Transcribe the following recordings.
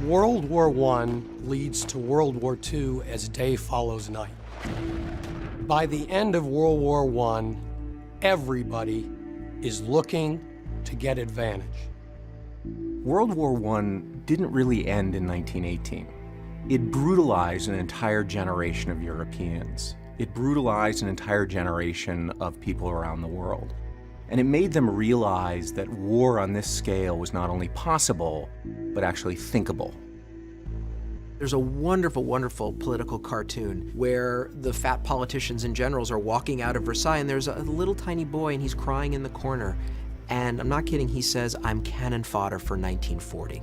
World War I leads to World War II as day follows night. By the end of World War I, everybody is looking to get advantage. World War I didn't really end in 1918. It brutalized an entire generation of Europeans. It brutalized an entire generation of people around the world. And it made them realize that war on this scale was not only possible, but actually thinkable. There's a wonderful, wonderful political cartoon where the fat politicians and generals are walking out of Versailles, and there's a little tiny boy and he's crying in the corner. And I'm not kidding, he says, "I'm cannon fodder for 1940.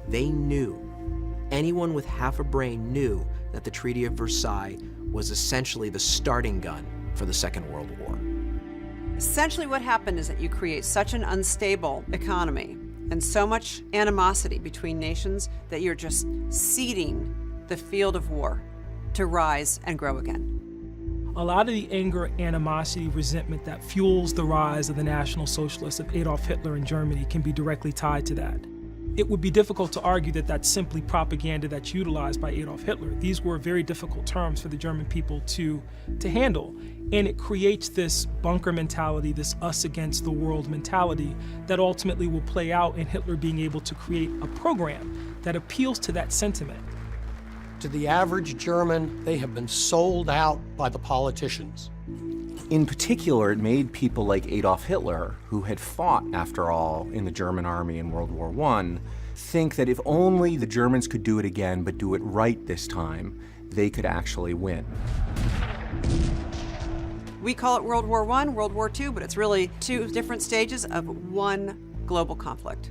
They knew, anyone with half a brain knew that the Treaty of Versailles was essentially the starting gun for the Second World War. Essentially what happened is that you create such an unstable economy and so much animosity between nations that you're just seeding the field of war to rise and grow again. A lot of the anger, animosity, resentment that fuels the rise of the National Socialists of Adolf Hitler in Germany can be directly tied to that. It would be difficult to argue that that's simply propaganda that's utilized by Adolf Hitler. These were very difficult terms for the German people to handle. And it creates this bunker mentality, this us against the world mentality that ultimately will play out in Hitler being able to create a program that appeals to that sentiment. To the average German, they have been sold out by the politicians. In particular, it made people like Adolf Hitler, who had fought, after all, in the German army in World War I, think that if only the Germans could do it again, but do it right this time, they could actually win. We call it World War I, World War II, but it's really two different stages of one global conflict.